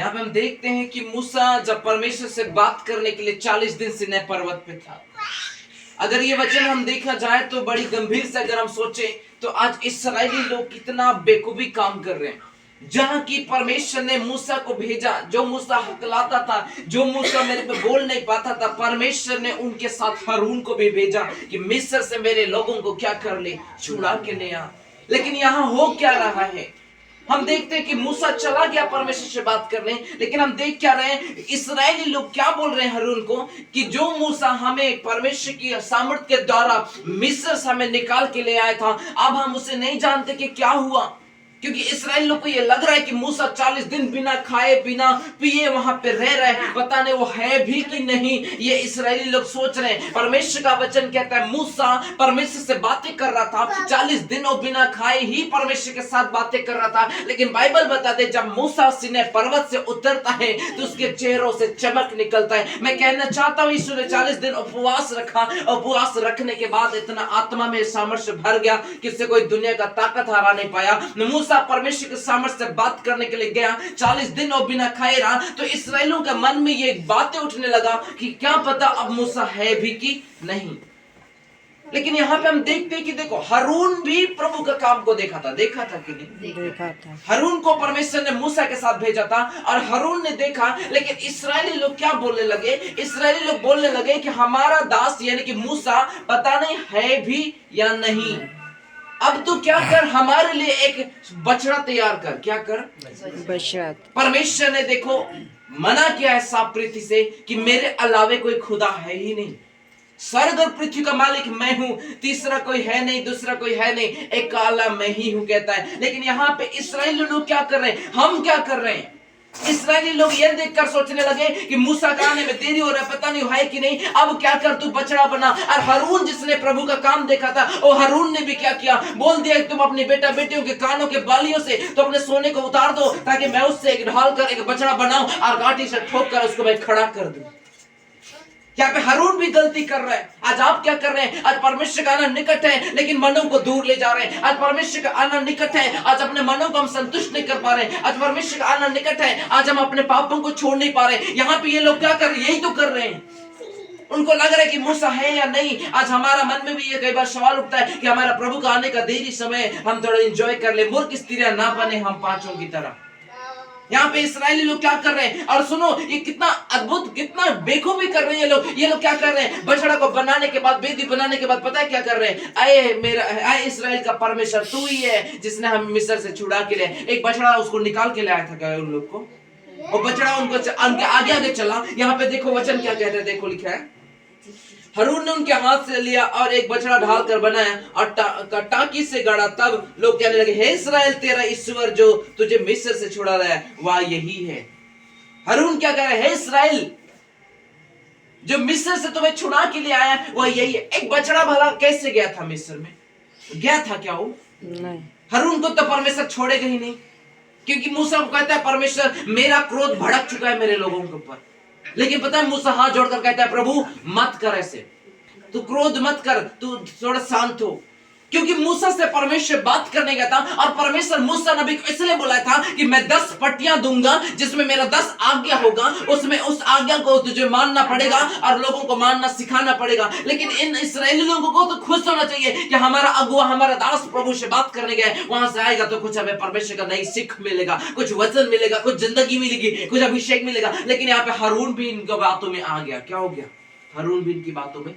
यहाँ पे हम देखते हैं कि मूसा जब परमेश्वर से बात करने के लिए 40 दिन सिनै पर्वत पे था। अगर ये वचन हम देखा जाए तो बड़ी गंभीर से अगर हम सोचें तो आज इस्राएली लोग कितना बेकूफी काम कर रहे हैं। जहां की परमेश्वर ने मूसा को भेजा, जो मूसा हकलाता था, जो मूसा मेरे पे बोल नहीं पाता था, परमेश्वर ने उनके साथ हारून को भी भेजा कि मिस्र से मेरे लोगों को क्या कर ले, छुड़ा के ले आ। लेकिन यहाँ हो क्या रहा है, हम देखते हैं कि मूसा चला गया परमेश्वर से बात करने, लेकिन हम देख क्या रहे हैं, इस्राएली लोग क्या बोल रहे हैं हारून को कि जो मूसा हमें परमेश्वर की सामर्थ्य के द्वारा मिस्र से हमें निकाल के ले आया था, अब हम उसे नहीं जानते कि क्या हुआ। क्योंकि इस्राएल लोग को ये लग रहा है कि मूसा 40 दिन बिना खाए बिना पिए वहां पे रह रहे हैं, पता नहीं वो है भी कि नहीं। ये इस्राएली लोग सोच रहे हैं। परमेश्वर का वचन कहता है मूसा परमेश्वर से बातें कर रहा था, 40 दिनों बिना खाए ही परमेश्वर के साथ बातें कर रहा था। लेकिन बाइबल बताते जब मूसा सिनै पर्वत से उतरता है तो उसके चेहरों से चमक निकलता है। मैं कहना चाहता हूं यीशु ने 40 दिन उपवास रखा, उपवास रखने के बाद इतना आत्मा में सामर्थ्य भर गया कि उससे कोई दुनिया का ताकत हरा नहीं पाया। मूसा परमेश्वर के सामर्थ्य से बात करने के लिए गया, 40 दिन और बिना खाए रहा, तो इस्राएलियों के मन में ये बातें उठने लगा कि क्या पता अब मूसा है भी कि नहीं। लेकिन यहाँ पे हम देखते हैं कि देखो हारून भी प्रभु का काम को देखा था कि नहीं देखा था। हारून को परमेश्वर ने मूसा के साथ भेजा था और हारून ने देखा। लेकिन इस्राएली लोग क्या बोलने लगे, इस्राएली लोग बोलने लगे कि हमारा दास यानी कि मूसा पता नहीं है भी या नहीं। अब तो क्या कर, हमारे लिए एक बछड़ा तैयार कर। क्या कर? बछड़ा। परमेश्वर ने देखो मना किया है साफ प्रीति से कि मेरे अलावे कोई खुदा है ही नहीं। स्वर्ग और पृथ्वी का मालिक मैं हूं, तीसरा कोई है नहीं, दूसरा कोई है नहीं, एक काला मैं ही हूं कहता है। लेकिन यहाँ पे इस्राएली लोग क्या कर रहे हैं, हम क्या कर रहे हैं? इस्राएली लोग ये देखकर सोचने लगे कि मूसा का आने में देरी हो रहा है, पता नहीं है कि नहीं, अब क्या कर तू बछड़ा बना। और हारून जिसने प्रभु का काम देखा था, और हारून ने भी क्या किया, बोल दिया तुम अपनी बेटा बेटियों के कानों के बालियों से तो अपने सोने को उतार दो ताकि मैं उससे एक ढाल कर एक बछड़ा बनाऊं और गांठी से ठोक कर उसको मैं खड़ा कर दूं। यहाँ पे हारून भी गलती कर रहा है। आज आप क्या कर रहे हैं? आज परमेश्वर का आना निकट है लेकिन मनों को दूर ले जा रहे हैं। आज परमेश्वर का आना निकट है, आज अपने मनों को हम संतुष्ट नहीं कर पा रहे हैं। आज परमेश्वर का आना निकट है, आज हम अपने पापों को छोड़ नहीं पा रहे। यहाँ पे ये लोग क्या कर रहे हैं, यही तो कर रहे हैं। उनको लग रहा है कि मूसा है या नहीं। आज हमारा मन में भी ये कई बार सवाल उठता है कि हमारा प्रभु का आने का देरी समय हम थोड़ा एंजॉय कर ले, मूर्ख स्त्रियां ना बने हम पांचों की तरह। यहाँ पे इस्राएली लोग क्या कर रहे हैं, और सुनो ये कितना अद्भुत, कितना बेखूबी कर रहे हैं ये लोग क्या कर रहे हैं, बछड़ा को बनाने के बाद, वेदी बनाने के बाद पता है क्या कर रहे हैं, आए इस्राएल का परमेश्वर तू ही है जिसने हम मिस्र से छुड़ा के लिए एक बछड़ा उसको निकाल के ले आया था क्या उन लोग को, और बछड़ा उनको आगे आगे चला। यहाँ पे देखो वचन क्या कहते हैं, देखो लिखा है हारून ने उनके हाथ से लिया और एक बछड़ा ढाल कर बनाया और टाकी से गाड़ा। तब लोग कहने लगे हे इस्राएल तेरा ईश्वर जो तुझे मिस्र से छुड़ा लाया वह यही है। हारून क्या कह रहा है, हे इस्राएल जो मिस्र से तुम्हें छुड़ा के लिए आया वह यही है। एक बछड़ा भला कैसे गया था मिस्र में, गया था क्या वो? नहीं। हारून को तो परमेश्वर छोड़ेगा ही नहीं, क्योंकि मूसा को कहता है परमेश्वर मेरा क्रोध भड़क चुका है मेरे लोगों के ऊपर। लेकिन पता है मूसा हाथ जोड़कर कहता है प्रभु मत कर ऐसे, तू क्रोध मत कर, तू थोड़ा शांत हो। क्योंकि मूसा से परमेश्वर बात करने गया था और परमेश्वर मूसा नबी को इसलिए बुलाया था कि मैं 10 पट्टियां दूंगा जिसमें मेरा 10 आज्ञा होगा, उसमें उस आज्ञा को तुझे मानना पड़ेगा और लोगों को मानना सिखाना पड़ेगा। लेकिन इन इस्राएली लोगों को तो खुश होना चाहिए कि हमारा अगुआ, हमारा दास प्रभु से बात करने गए, वहां से आएगा तो कुछ हमें परमेश्वर का नई सीख मिलेगा, कुछ वचन मिलेगा, कुछ जिंदगी मिलेगी, कुछ अभिषेक मिलेगा। लेकिन यहाँ पे हारून भी इनकी बातों में आ गया। क्या हो गया? हारून भी इनकी बातों में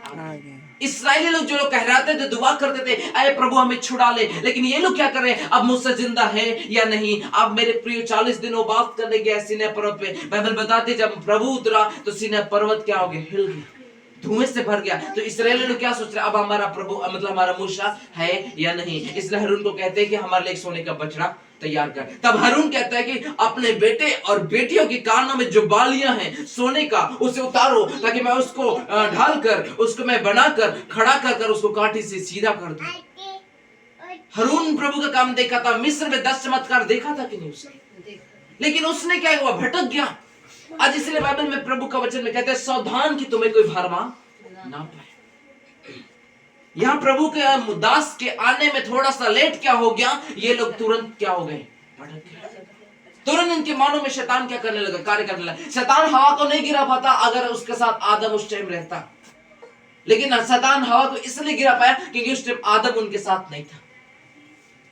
आ गया। इस्राएली लोग जो लोग कहराते थे, दुआ करते थे अरे प्रभु हमें छुड़ा ले, लेकिन ये लोग क्या कर रहे हैं, अब मूसा जिंदा है या नहीं। अब मेरे प्रिय 40 दिनों बात करने गया सिनै पर्वत पे, बाइबल बताते जब प्रभु उतरा तो सिनै पर्वत क्या हो गया, हिल गया, धुएं से भर गया। तो इस्राएली लोग क्या सोच रहे हैं, अब हमारा प्रभु मतलब हमारा मूसा है या नहीं। इसलिए हारून को कहते हैं कि हमारे लिए सोने का बछड़ा तैयार कर। तब हारून कहता है कि अपने बेटे और बेटियों के कानों में जो बालियां हैं सोने का उसे उतारो ताकि मैं उसको ढाल कर उसको मैं बनाकर खड़ा कर उसको काठी से सीधा कर दूं। हारून प्रभु का काम देखा था, मिस्र में 10 चमत्कार देखा था कि नहीं उसने, लेकिन उसने क्या हुआ, भटक गया। आज इसलिए बाइबल में प्रभु का वचन में कहते हैं सावधान कि तुम्हें कोई भरमा ना पाए। यहाँ प्रभु के दास के आने में थोड़ा सा लेट क्या हो गया, ये लोग तुरंत क्या हो गए, भटक गए। तुरंत इनके मानों में शैतान क्या करने लगा, कार्य करने लगा। शैतान हवा को नहीं गिरा पाता अगर उसके साथ आदम उस टाइम रहता, लेकिन शैतान हवा को इसलिए गिरा पाया क्योंकि उस टाइम आदम उनके साथ नहीं था।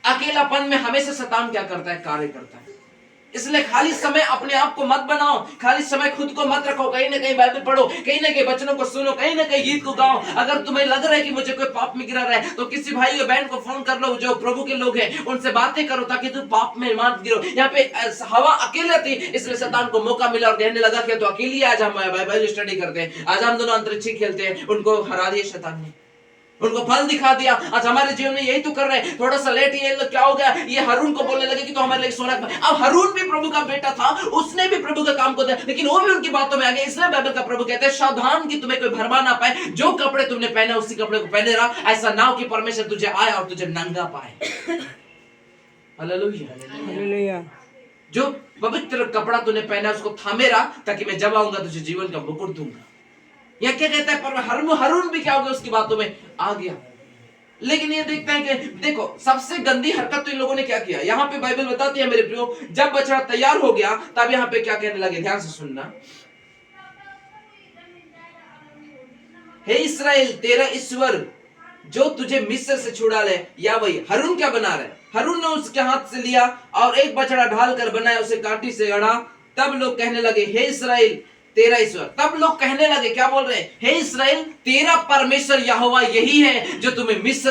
अकेलापन में हमेशा शैतान क्या करता है, कार्य करता है। इसलिए खाली समय अपने आप को मत बनाओ, खाली समय खुद को मत रखो, कहीं ना कहीं बाइबल पढ़ो, कहीं ना कहीं वचनों को सुनो, कहीं ना कहीं गीत को गाओ। अगर तुम्हें लग रहा है कि मुझे कोई पाप में गिरा रहा है तो किसी भाई या बहन को फोन कर लो जो प्रभु के लोग हैं, उनसे बातें करो ताकि तुम पाप में मत गिरो। यहाँ पे हवा अकेले थी इसलिए शैतान को मौका मिला और कहने लगा कि तो अकेली आज हम बाइबल स्टडी करते हैं, आज हम दोनों अंतरिक्ष खेलते हैं। उनको हरा दिया शैतान ने, उनको फल दिखा दिया। आज हमारे जीवन में यही तो कर रहे हैं। थोड़ा सा लेट ये क्या हो गया, ये हारून को बोलने लगे कि तो हमारे लिए सोना। अब हारून भी प्रभु का बेटा था, उसने भी प्रभु का काम को दिया, लेकिन वो भी उनकी बातों में आ गया। इसलिए बाइबल का प्रभु कहते हैं सावधान कि तुम्हें कोई भरमा ना पाए, जो कपड़े तुमने पहने उसी कपड़े को पहने रहा, ऐसा ना हो कि परमेश्वर तुझे आए और तुझे नंगा पाए। हालेलुया। जो पवित्र कपड़ा तूने पहना उसको थामे रहा ताकि मैं जब आऊंगा तुझे जीवन का मुकुट दूंगा। यह क्या कहता है, पर हारून भी क्या हो गया, उसकी बातों में आ गया। लेकिन ये देखते हैं कि देखो सबसे गंदी हरकत तो इन लोगों ने क्या किया। यहां पे बाइबल बताती है मेरे प्रियो, जब बछड़ा तैयार हो गया तब यहां पे क्या कहने लगे, ध्यान से सुनना। हे इस्राएल तेरा ईश्वर जो तुझे मिस्र से छुड़ा ले, या वही। हारून क्या बना रहे, हारून ने उसके हाथ से लिया और एक बछड़ा ढाल कर बनाया, उसे कांटी से गढ़ा। तब लोग कहने लगे हे इस्राएल तेरा ईश्वर। तब लोग कहने लगे, क्या बोल रहे हैं, हे इस्राएल तेरा परमेश्वर यहोवा यही है जो तुम्हें मिस्र